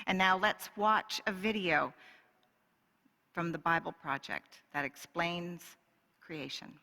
And now let's watch a video from the Bible Project that explains creation.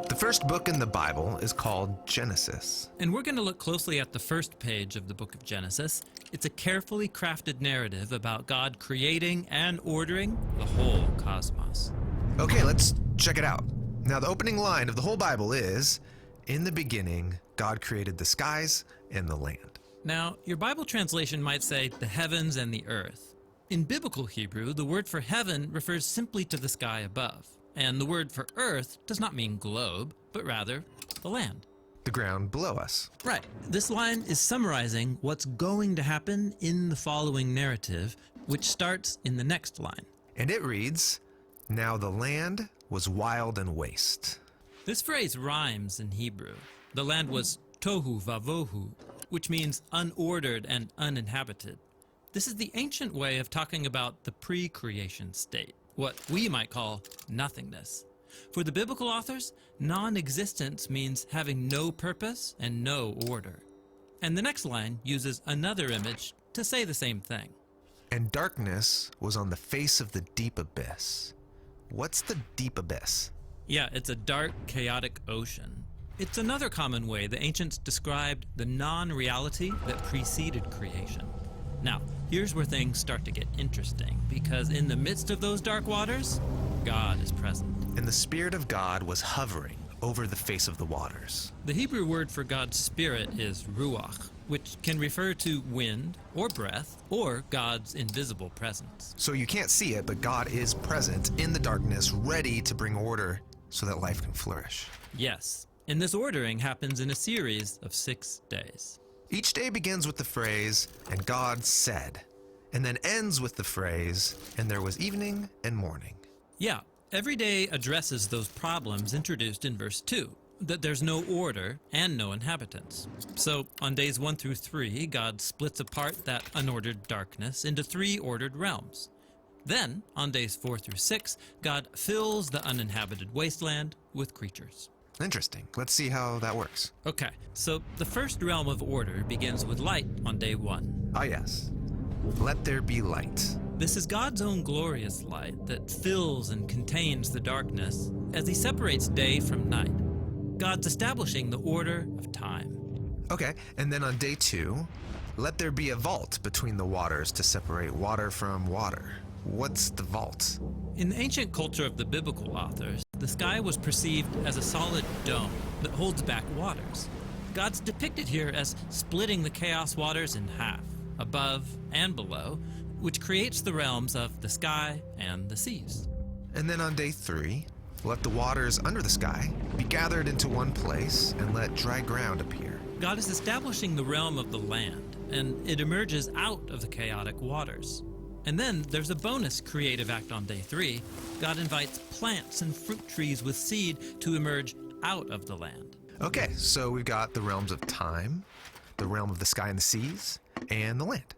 The first book in the Bible is called Genesis. And we're going to look closely at the first page of the book of Genesis. It's a carefully crafted narrative about God creating and ordering the whole cosmos. Okay, let's check it out. Now, the opening line of the whole Bible is, "In the beginning, God created the skies and the land." Now, your Bible translation might say the heavens and the earth. In biblical Hebrew, the word for heaven refers simply to the sky above. And the word for earth does not mean globe, but rather the land. The ground below us. Right. This line is summarizing what's going to happen in the following narrative, which starts in the next line. And it reads, "Now the land was wild and waste." This phrase rhymes in Hebrew. The land was tohu vavohu, which means unordered and uninhabited. This is the ancient way of talking about the pre-creation state, what we might call nothingness. For the biblical authors, non-existence means having no purpose and no order. And the next line uses another image to say the same thing. "And darkness was on the face of the deep abyss." What's the deep abyss? Yeah, it's a dark, chaotic ocean. It's another common way the ancients described the non-reality that preceded creation. Now, here's where things start to get interesting, because in the midst of those dark waters, God is present. And the Spirit of God was hovering over the face of the waters. The Hebrew word for God's Spirit is ruach, which can refer to wind or breath or God's invisible presence. So you can't see it, but God is present in the darkness, ready to bring order so that life can flourish. Yes, and this ordering happens in a series of 6 days. Each day begins with the phrase, "And God said," and then ends with the phrase, "And there was evening and morning." Yeah, every day addresses those problems introduced in verse 2, that there's no order and no inhabitants. So on days 1 through 3, God splits apart that unordered darkness into 3 ordered realms. Then, on days 4 through 6, God fills the uninhabited wasteland with creatures. Interesting. Let's see how that works. Okay, so the first realm of order begins with light on day 1. Ah, yes. Let there be light. This is God's own glorious light that fills and contains the darkness as he separates day from night. God's establishing the order of time. Okay, and then on day 2, let there be a vault between the waters to separate water from water. What's the vault? In the ancient culture of the biblical authors, the sky was perceived as a solid dome that holds back waters. God's depicted here as splitting the chaos waters in half, above and below, which creates the realms of the sky and the seas. And then on day 3, let the waters under the sky be gathered into one place and let dry ground appear. God is establishing the realm of the land, and it emerges out of the chaotic waters. And then there's a bonus creative act on day 3. God invites plants and fruit trees with seed to emerge out of the land. Okay, so we've got the realms of time, the realm of the sky and the seas, and the land.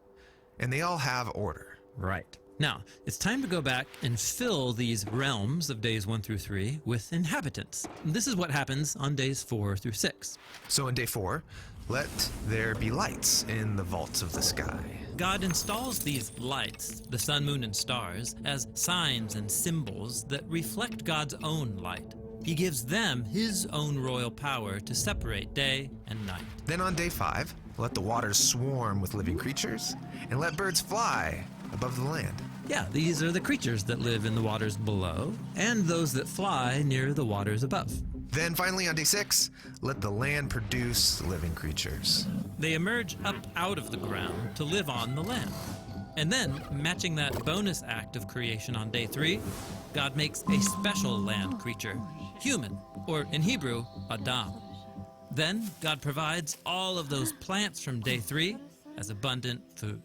And they all have order. Right. Now, it's time to go back and fill these realms of days 1 through 3 with inhabitants. This is what happens on days 4 through 6. So on day 4, let there be lights in the vaults of the sky. God installs these lights, the sun, moon, and stars, as signs and symbols that reflect God's own light. He gives them his own royal power to separate day and night. Then on day 5, let the waters swarm with living creatures, and let birds fly above the land. Yeah, these are the creatures that live in the waters below, and those that fly near the waters above. Then finally on day 6, let the land produce living creatures. They emerge up out of the ground to live on the land. And then, matching that bonus act of creation on day 3, God makes a special land creature, human, or in Hebrew, Adam. Then, God provides all of those plants from day 3 as abundant food.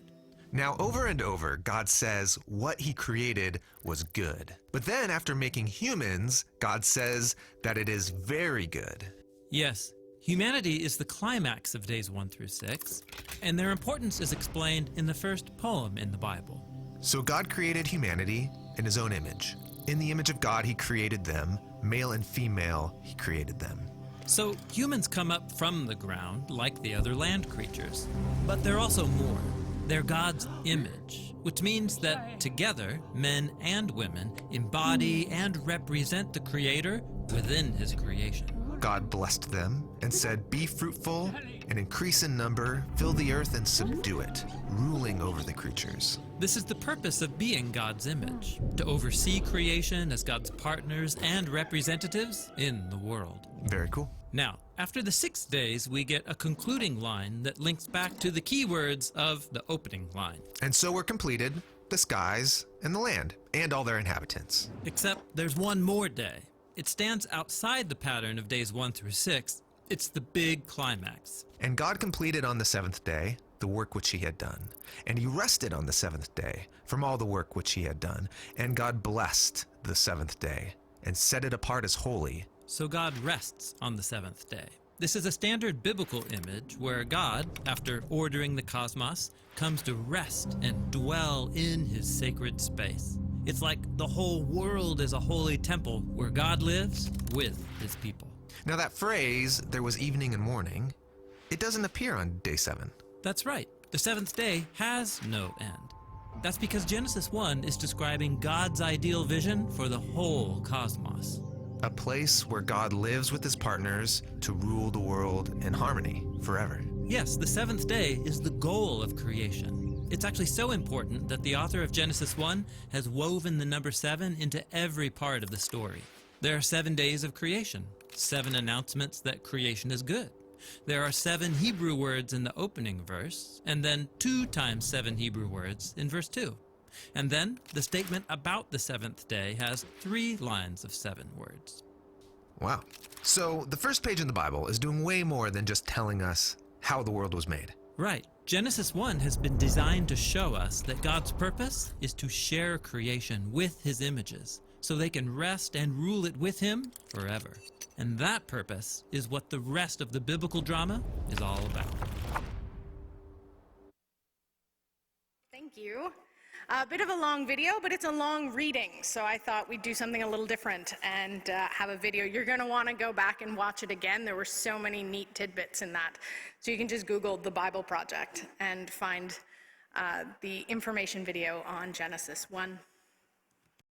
Now, over and over, God says what he created was good. But then, after making humans, God says that it is very good. Yes, humanity is the climax of days 1 through 6, and their importance is explained in the first poem in the Bible. So God created humanity in his own image. In the image of God, he created them. Male and female, he created them. So humans come up from the ground like the other land creatures. But they're also more. They're God's image, which means that together, men and women embody and represent the Creator within his creation. God blessed them and said, "Be fruitful and increase in number, fill the earth and subdue it, ruling over the creatures." This is the purpose of being God's image, to oversee creation as God's partners and representatives in the world. Very cool. Now, after the 6 days, we get a concluding line that links back to the key words of the opening line. And so were completed the skies and the land and all their inhabitants. Except there's one more day. It stands outside the pattern of days 1 through 6. It's the big climax. And God completed on the seventh day the work which he had done. And he rested on the seventh day from all the work which he had done. And God blessed the seventh day and set it apart as holy. So God rests on the 7th day. This is a standard biblical image where God, after ordering the cosmos, comes to rest and dwell in his sacred space. It's like the whole world is a holy temple where God lives with his people. Now that phrase, "there was evening and morning," it doesn't appear on day 7. That's right. The 7th day has no end. That's because Genesis 1 is describing God's ideal vision for the whole cosmos. A place where God lives with his partners to rule the world in harmony forever. Yes, the 7th day is the goal of creation. It's actually so important that the author of Genesis 1 has woven the number 7 into every part of the story. There are 7 days of creation, 7 announcements that creation is good. There are 7 Hebrew words in the opening verse, and then 2 times 7 Hebrew words in verse 2. And then the statement about the 7th day has 3 lines of 7 words. Wow. So the first page in the Bible is doing way more than just telling us how the world was made. Right. Genesis 1 has been designed to show us that God's purpose is to share creation with his images, so they can rest and rule it with him forever. And that purpose is what the rest of the biblical drama is all about. Thank you. A bit of a long video, but it's a long reading, so I thought we'd do something a little different and have a video. You're going to want to go back and watch it again. There were so many neat tidbits in that. So you can just Google the Bible Project and find the information video on Genesis 1.